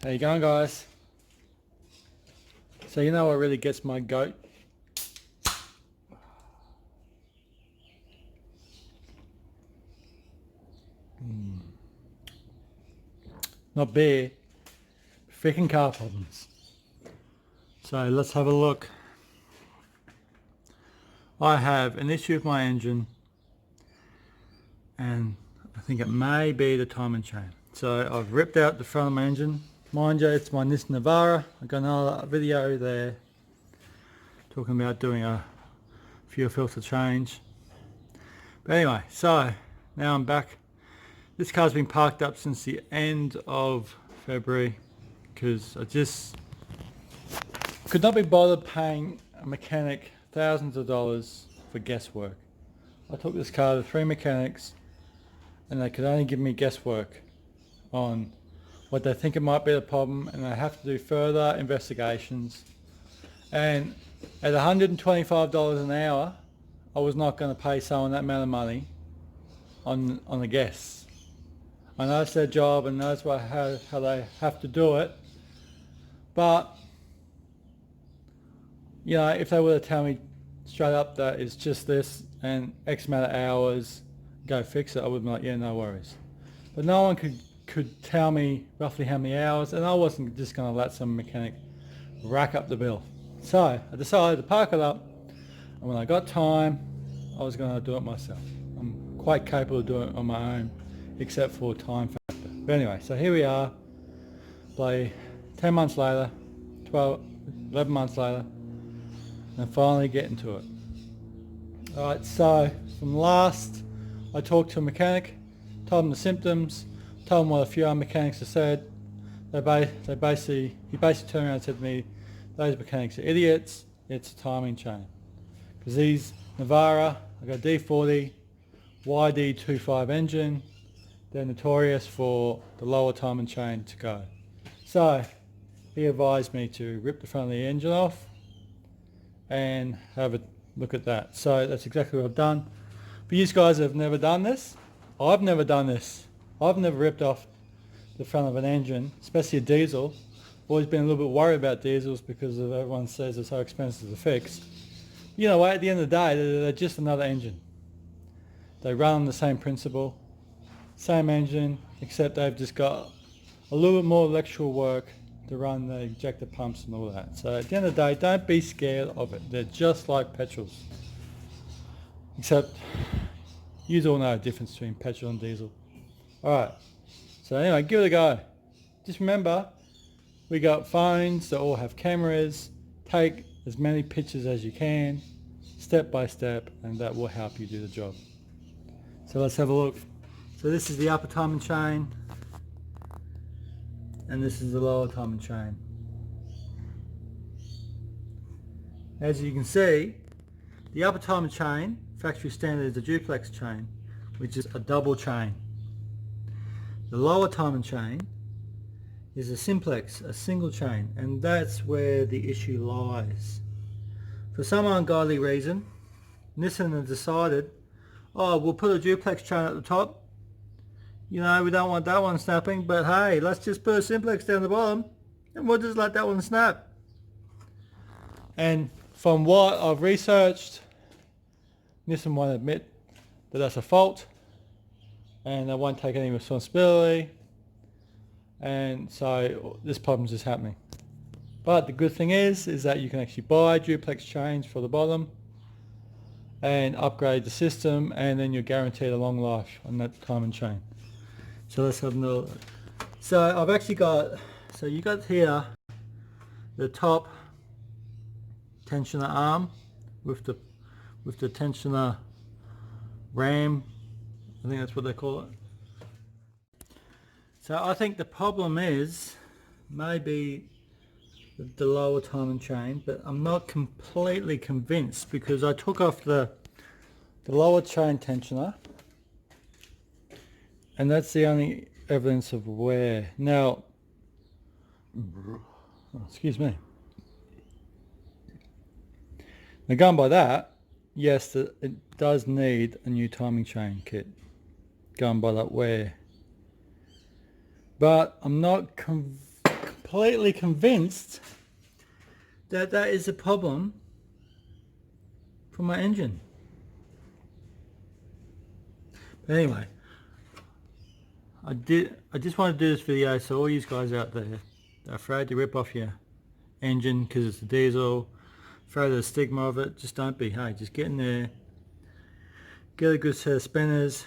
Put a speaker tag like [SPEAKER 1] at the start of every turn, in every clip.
[SPEAKER 1] How you going, guys? So you know what really gets my goat? Not beer, freaking car problems. So let's have a look. I have an issue with my engine, and I think it may be the timing chain. So I've ripped out the front of my engine. Mind you, it's my Nissan Navara. I've got another video there talking about doing a fuel filter change. But anyway, so now I'm back. This car's been parked up since the end of February because I just could not be bothered paying a mechanic thousands of dollars for guesswork. I took this car to 3 mechanics and they could only give me guesswork on what they think it might be the problem, and I have to do further investigations. And at $125 an hour, I was not going to pay someone that amount of money on a guess. I know it's their job and knows how they have to do it, but you know, if they were to tell me straight up that it's just this and X amount of hours, go fix it, I would be like, yeah, no worries. But no one could tell me roughly how many hours, and I wasn't just going to let some mechanic rack up the bill. So I decided to park it up, and when I got time, I was going to do it myself. I'm quite capable of doing it on my own, except for time factor. But anyway, so here we are, like 10 months later, 11 months later, and finally getting to it. Alright, so from last, I talked to a mechanic, told him the symptoms, told him what a few other mechanics have said. He basically turned around and said to me, those mechanics are idiots, it's a timing chain. Because these Navara, I got a D40 YD25 engine, they're notorious for the lower timing chain to go. So he advised me to rip the front of the engine off and have a look at that. So that's exactly what I've done. But you guys have never done this. I've never done this. I've never ripped off the front of an engine, especially a diesel. I've always been a little bit worried about diesels because of everyone says they're so expensive to fix. You know what, at the end of the day, they're just another engine. They run on the same principle, same engine, except they've just got a little bit more electrical work to run the ejector pumps and all that. So at the end of the day, don't be scared of it. They're just like petrols. Except you all know the difference between petrol and diesel. Alright, so anyway, give it a go. Just remember, we got phones that all have cameras. Take as many pictures as you can, step by step, and that will help you do the job. So let's have a look. So this is the upper timing chain, and this is the lower timing chain. As you can see, the upper timing chain, factory standard, is a duplex chain, which is a double chain. The lower timing chain is a simplex, a single chain, and that's where the issue lies. For some ungodly reason, Nissan has decided, oh, we'll put a duplex chain at the top. You know, we don't want that one snapping, but hey, let's just put a simplex down the bottom and we'll just let that one snap. And from what I've researched, Nissan won't admit that that's a fault, and they won't take any responsibility, and so this problem is just happening. But the good thing is that you can actually buy duplex chains for the bottom and upgrade the system, and then you're guaranteed a long life on that timing chain. So let's have another look. So I've actually got, so you got here the top tensioner arm with the tensioner ram, I think that's what they call it. So I think the problem is maybe the lower timing chain, but I'm not completely convinced because I took off the lower chain tensioner, and that's the only evidence of wear. Now, excuse me. Now going by that, yes, it does need a new timing chain kit, going by that wear. But I'm not completely convinced that that is a problem for my engine. But anyway, I just want to do this video so all you guys out there that are afraid to rip off your engine because it's a diesel, afraid of the stigma of it, just don't be. Hey, just get in there, get a good set of spinners,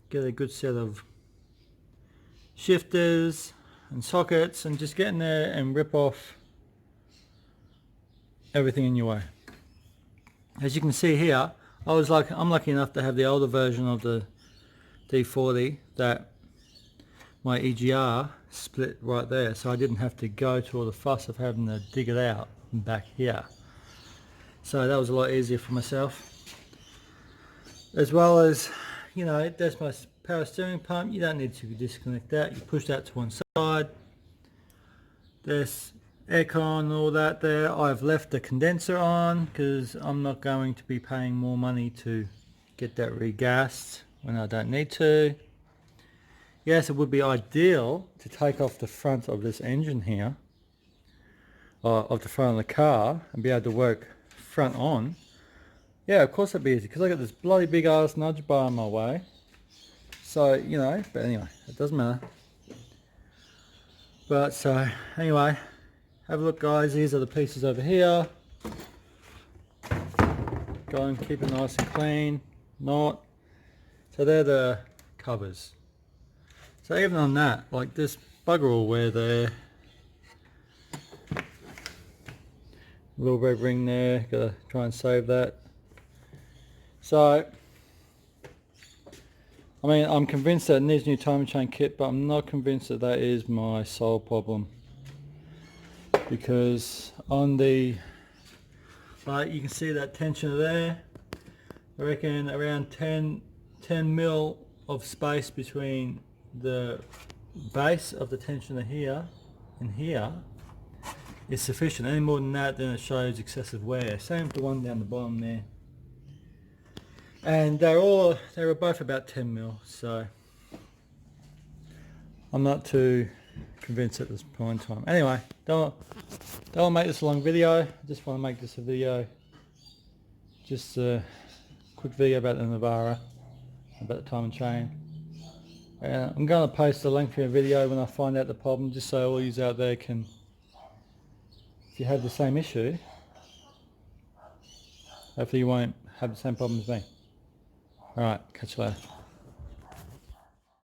[SPEAKER 1] get a good set of shifters and sockets, and just get in there and rip off everything in your way. As you can see here, I'm lucky enough to have the older version of the D40 that my EGR split right there, so I didn't have to go to all the fuss of having to dig it out and back here. So that was a lot easier for myself. As well as, you know, there's my power steering pump. You don't need to disconnect that. You push that to one side. There's aircon and all that there. I've left the condenser on because I'm not going to be paying more money to get that regassed when I don't need to. Yes, it would be ideal to take off the front of this engine here, of the front of the car, and be able to work front on. Yeah, of course it'd be easy because I got this bloody big ass nudge bar in my way. So, you know, but anyway, it doesn't matter. But so, anyway, have a look guys, these are the pieces over here. Go and keep it nice and clean, not. So they're the covers. So even on that, like this bugger all wear there. Little red ring there, gotta try and save that. So, I mean, I'm convinced that it needs new timing chain kit, but I'm not convinced that that is my sole problem. Because on the, like you can see that tensioner there, I reckon around 10 mil of space between the base of the tensioner here and here is sufficient. Any more than that, then it shows excessive wear. Same with the one down the bottom there. And they were both about 10 mil, so I'm not too convinced at this point in time. Anyway, don't make this a long video. I just want to make this a video, just a quick video about the Navara, about the timing chain. And I'm going to post a lengthier video when I find out the problem, just so all you out there can, if you have the same issue, hopefully you won't have the same problem as me. Alright, catch you later.